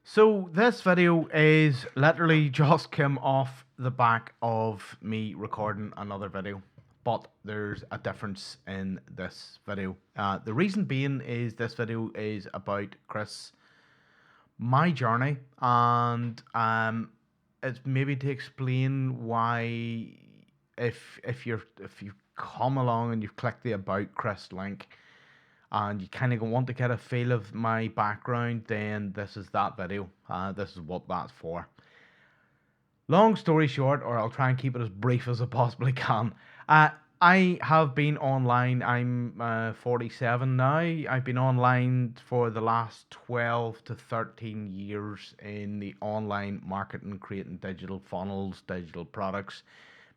So this video is literally just came off the back of me recording another video, but there's a difference in this video. The reason being is this video is about Chris, my journey, and it's maybe to explain why if you come along and you've clicked the About Chris link and you kind of want to get a feel of my background, then this is that video. This is what that's for. Long story short, or I'll try and keep it as brief as I possibly can. Uh, I have been online. I'm 47 now. I've been online for the last 12 to 13 years in the online marketing, creating digital funnels, digital products,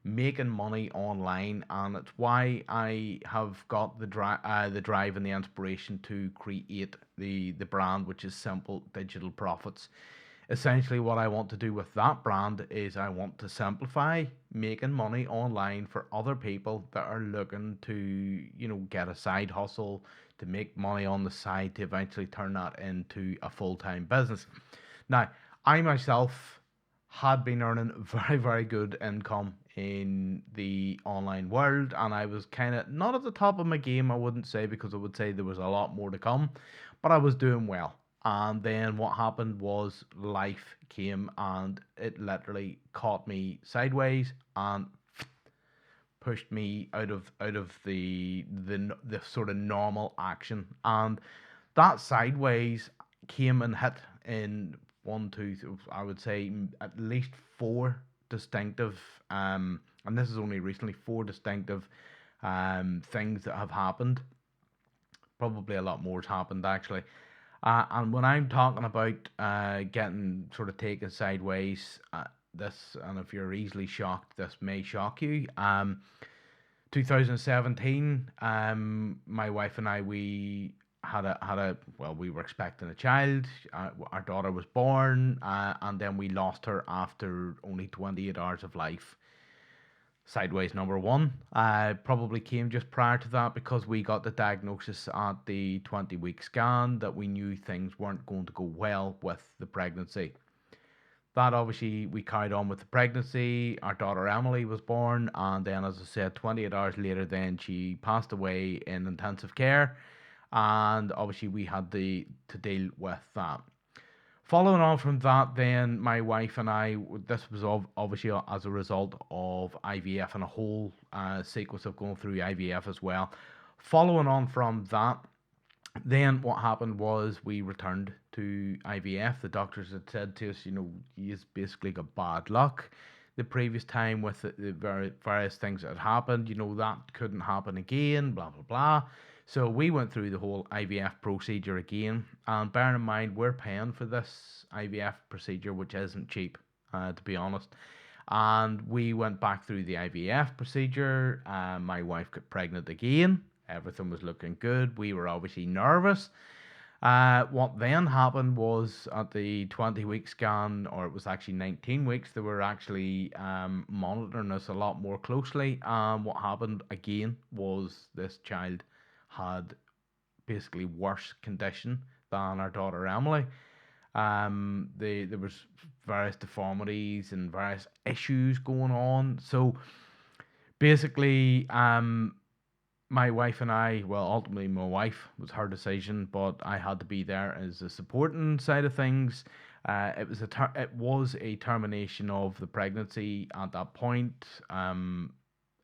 making money online, and it's why I have got the drive and the inspiration to create the brand, which is Simple Digital Profits. Essentially, what I want to do with that brand is I want to simplify making money online for other people that are looking to, get a side hustle, to make money on the side, to eventually turn that into a full-time business. Now, I myself had been earning very, very good income in the online world, and I was kind of not at the top of my game, I wouldn't say, because I would say there was a lot more to come, but I was doing well. And then what happened was life came and it literally caught me sideways and pushed me out of the sort of normal action. And that sideways came and hit in one, two, I would say at least four distinctive, and this is only recently, four distinctive things that have happened. Probably a lot more has happened actually. And when I'm talking about getting sort of taken sideways, this, and if you're easily shocked, this may shock you. 2017, my wife and I, we had a well, we were expecting a child. Our daughter was born, and then we lost her after only 28 hours of life. Sideways number one. Probably came just prior to that because we got the diagnosis at the 20-week scan that we knew things weren't going to go well with the pregnancy. That obviously we carried on with the pregnancy. Our daughter Emily was born, and then, as I said, 28 hours later, then she passed away in intensive care, and obviously we had to deal with that. Following on from that, then my wife and I, this was obviously as a result of IVF and a whole sequence of going through IVF as well. Following on from that, then what happened was we returned to IVF. The doctors had said to us, you basically got bad luck the previous time with the various things that had happened. That couldn't happen again, blah, blah, blah. So we went through the whole IVF procedure again. And bearing in mind, we're paying for this IVF procedure, which isn't cheap, to be honest. And we went back through the IVF procedure. My wife got pregnant again. Everything was looking good. We were obviously nervous. What then happened was at the 20-week scan, or it was actually 19 weeks, they were actually monitoring us a lot more closely. And what happened again was this child had basically worse condition than our daughter Emily. There was various deformities and various issues going on. So basically, my wife and I, well, ultimately my wife was her decision, but I had to be there as a supporting side of things. It was a termination of the pregnancy at that point.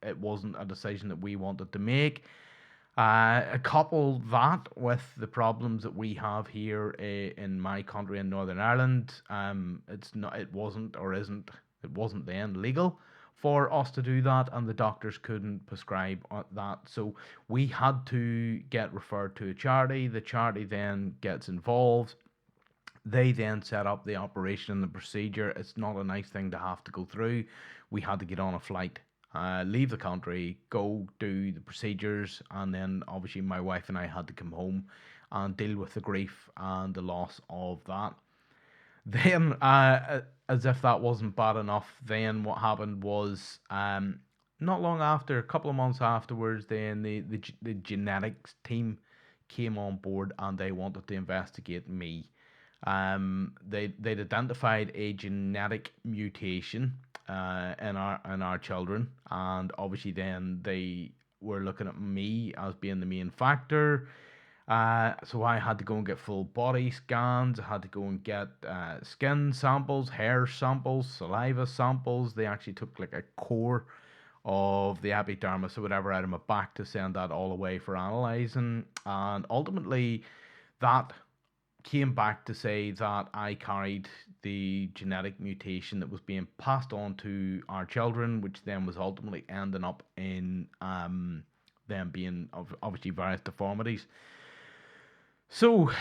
It wasn't a decision that we wanted to make. Couple that with the problems that we have here in my country in Northern Ireland, it wasn't or isn't, it wasn't then legal for us to do that, and the doctors couldn't prescribe that. So we had to get referred to a charity. The charity then gets involved. They then set up the operation and the procedure. It's not a nice thing to have to go through. We had to get on a flight, leave the country, go do the procedures, and then obviously my wife and I had to come home and deal with the grief and the loss of that. Then, as if that wasn't bad enough, then what happened was, not long after, a couple of months afterwards, then the genetics team came on board and they wanted to investigate me. They'd identified a genetic mutation in our children, and obviously then they were looking at me as being the main factor. So I had to go and get full body scans. I had to go and get skin samples, hair samples, saliva samples. They actually took like a core of the epidermis or whatever out of my back to send that all away for analysing. And ultimately, that came back to say that I carried the genetic mutation that was being passed on to our children, which then was ultimately ending up in them being obviously various deformities. So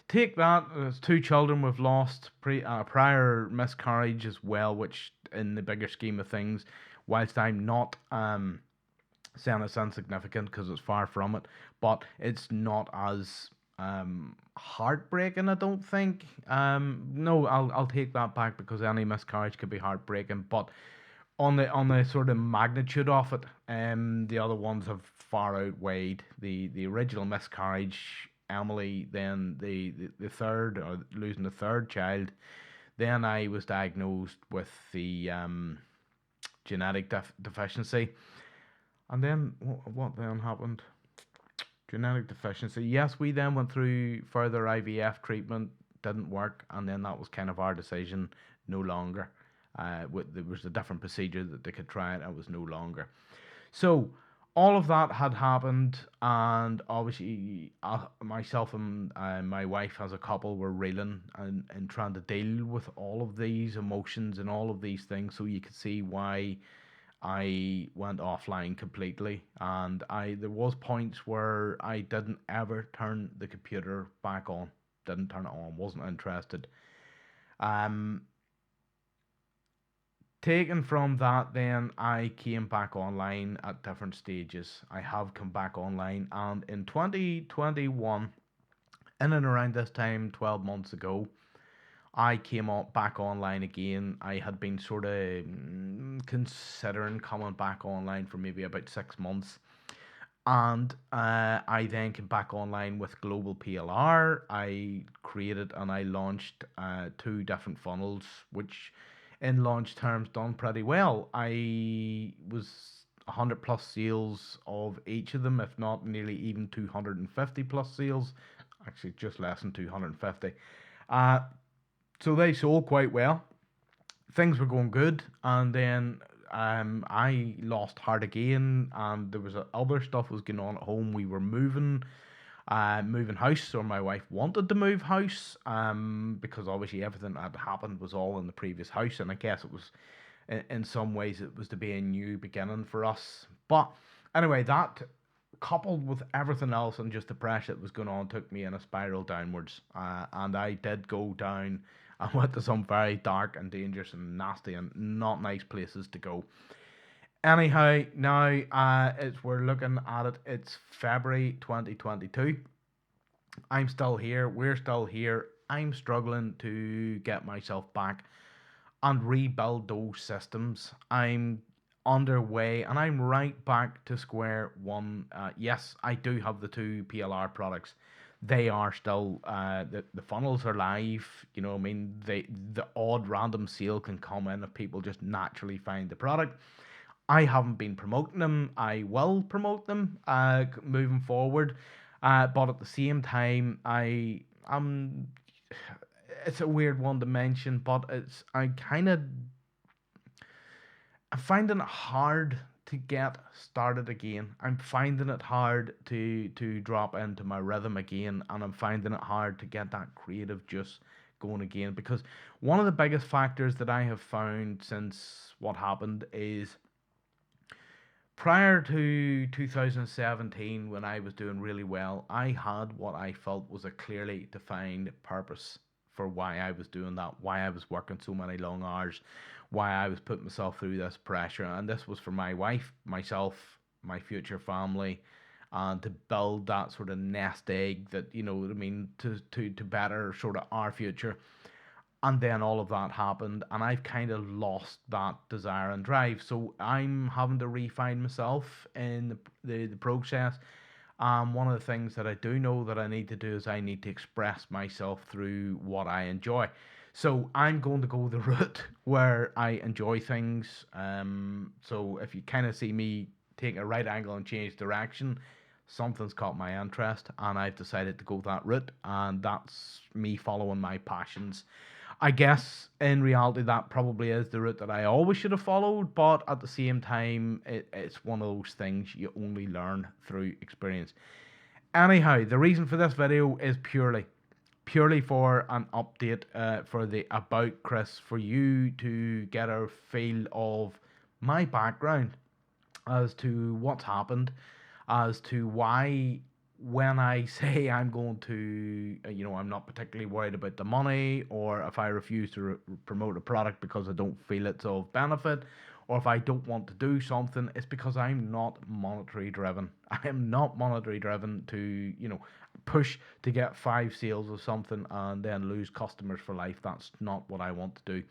take that. There's two children we've lost prior miscarriage as well, which in the bigger scheme of things, whilst I'm not saying it's insignificant because it's far from it, but it's not as heartbreaking. I don't think. No, I'll take that back because any miscarriage could be heartbreaking, but on the sort of magnitude of it, the other ones have far outweighed the original miscarriage. Emily, then the third or losing the third child. Then I was diagnosed with the genetic deficiency, and then what then happened? Genetic deficiency. Yes, we then went through further IVF treatment, didn't work, and then that was kind of our decision, no longer. There was a different procedure that they could try it, and it was no longer. So all of that had happened, and obviously myself and my wife as a couple were reeling and trying to deal with all of these emotions and all of these things. So you could see why I went offline completely, and I there was points where I didn't ever turn the computer back on. Didn't turn it on. Wasn't interested. Um, Taken from that, then I came back online at different stages. I have come back online, and in 2021, in and around this time, 12 months ago, I came back online again. I had been sort of considering coming back online for maybe about 6 months. And I then came back online with Global PLR. I created and I launched two different funnels, which in launch terms done pretty well. I was 100 plus sales of each of them, if not nearly even 250 plus sales. Actually, just less than 250. Uh, so they sold quite well. Things were going good, and then I lost heart again, and there was other stuff was going on at home. We were moving house, or my wife wanted to move house, because obviously everything that had happened was all in the previous house, and I guess it was, in some ways, it was to be a new beginning for us. But anyway, that coupled with everything else and just the pressure that was going on took me in a spiral downwards, and I did go down. I went to some very dark and dangerous and nasty and not nice places to go. Anyhow, now it's we're looking at it. It's February 2022. I'm still here. We're still here. I'm struggling to get myself back and rebuild those systems. I'm underway and I'm right back to square one. Yes, I do have the two PLR products. They are still the funnels are live. You know, I mean, the odd random sale can come in if people just naturally find the product. I haven't been promoting them. I will promote them moving forward. But at the same time, I'm. It's a weird one to mention, but I'm finding it hard to get started again. I'm finding it hard to drop into my rhythm again, and I'm finding it hard to get that creative juice going again, because one of the biggest factors that I have found since what happened is prior to 2017, when I was doing really well, I had what I felt was a clearly defined purpose for why I was doing that, why I was working so many long hours, why I was putting myself through this pressure. And this was for my wife, myself, my future family, and to build that sort of nest egg that, you know what I mean, to better sort of our future. And then all of that happened, and I've kind of lost that desire and drive. So I'm having to refine myself in the process. One of the things that I do know that I need to do is I need to express myself through what I enjoy. So I'm going to go the route where I enjoy things. So if you kind of see me take a right angle and change direction, something's caught my interest, and I've decided to go that route, and that's me following my passions. I guess in reality that probably is the route that I always should have followed, but at the same time, it's one of those things you only learn through experience. Anyhow, the reason for this video is purely for an update for the About Chris, for you to get a feel of my background as to what's happened, as to why when I say I'm going to, I'm not particularly worried about the money, or if I refuse to promote a product because I don't feel it's of benefit, or if I don't want to do something, it's because I'm not monetary driven. I am not monetary driven to, push to get 5 sales of something and then lose customers for life. That's not what I want to do.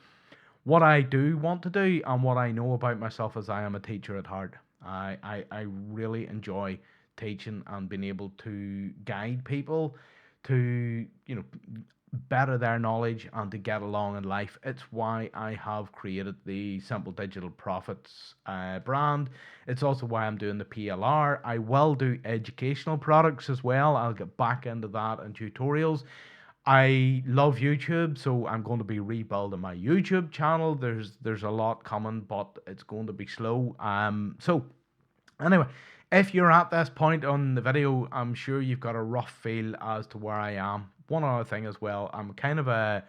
What I do want to do, and what I know about myself, is I am a teacher at heart. I really enjoy teaching and being able to guide people to, better their knowledge and to get along in life. It's why I have created the Simple Digital Profits brand. It's also why I'm doing the PLR. I will do educational products as well. I'll get back into that and tutorials. I love YouTube, so I'm going to be rebuilding my YouTube channel. There's a lot coming, but it's going to be slow. So anyway, if you're at this point on the video, I'm sure you've got a rough feel as to where I am. One other thing as well, I'm kind of a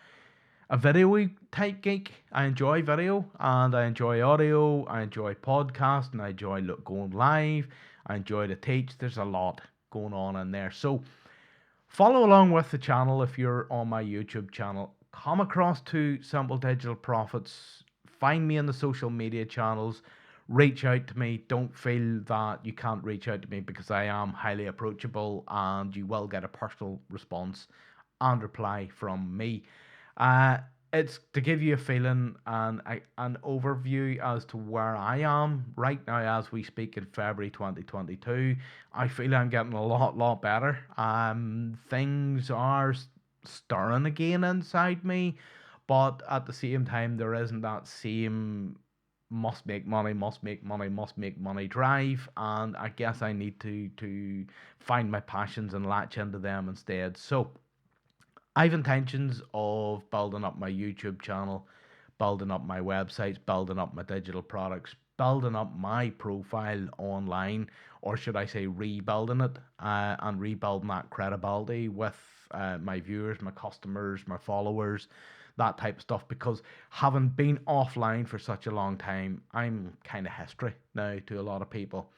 video type geek. I enjoy video and I enjoy audio. I enjoy podcast and I enjoy going live. I enjoy to teach. There's a lot going on in there. So follow along with the channel if you're on my YouTube channel. Come across to Simple Digital Profits. Find me on the social media channels. Reach out to me. Don't feel that you can't reach out to me, because I am highly approachable and you will get a personal response and reply from me. It's to give you a feeling and an overview as to where I am right now as we speak in February 2022. I feel I'm getting a lot better. Things are stirring again inside me, but at the same time, there isn't that same must make money, must make money, must make money drive, and I guess I need to find my passions and latch into them instead. So I've intentions of building up my YouTube channel, building up my websites, building up my digital products, building up my profile online, or should I say rebuilding it, and rebuilding that credibility with my viewers, my customers, my followers, that type of stuff. Because having been offline for such a long time, I'm kind of history now to a lot of people.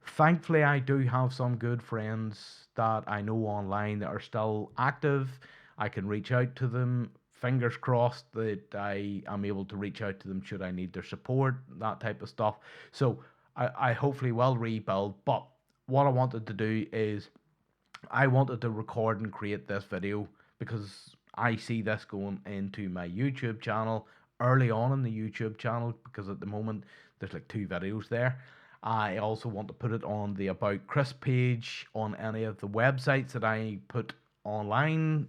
Thankfully, I do have some good friends that I know online that are still active. I can reach out to them. Fingers crossed that I am able to reach out to them should I need their support, that type of stuff. So I hopefully will rebuild. But what I wanted to do is I wanted to record and create this video because I see this going into my YouTube channel early on in the YouTube channel, because at the moment there's like 2 videos there. I also want to put it on the About Chris page on any of the websites that I put online.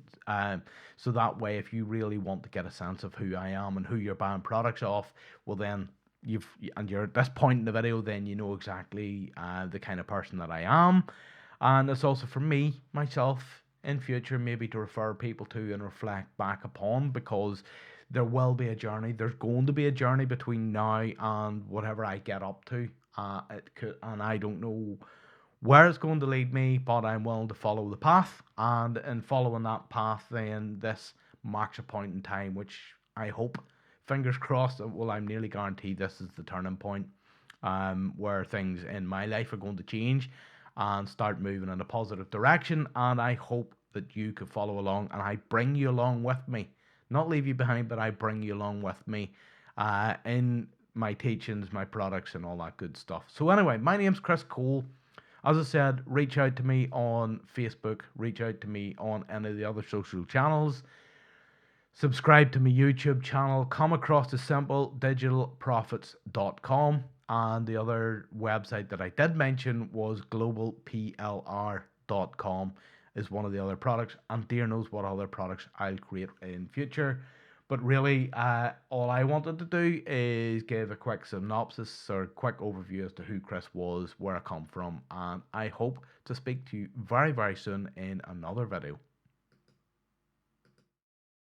So that way, if you really want to get a sense of who I am and who you're buying products off, well then you're at this point in the video, then you know exactly the kind of person that I am. And it's also for me, myself, in future, maybe to refer people to and reflect back upon, because there will be a journey. There's going to be a journey between now and whatever I get up to. And I don't know where it's going to lead me, but I'm willing to follow the path. And in following that path, then this marks a point in time, which I hope, fingers crossed, well, I'm nearly guaranteed this is the turning point, where things in my life are going to change and start moving in a positive direction. And I hope that you could follow along and I bring you along with me. Not leave you behind, but I bring you along with me in my teachings, my products, and all that good stuff. So anyway, my name's Chris Cole. As I said, reach out to me on Facebook, reach out to me on any of the other social channels. Subscribe to my YouTube channel. Come across to simpledigitalprofits.com. And the other website that I did mention was globalplr.com is one of the other products. And dear knows what other products I'll create in future. But really, all I wanted to do is give a quick synopsis or quick overview as to who Chris was, where I come from, and I hope to speak to you very, very soon in another video.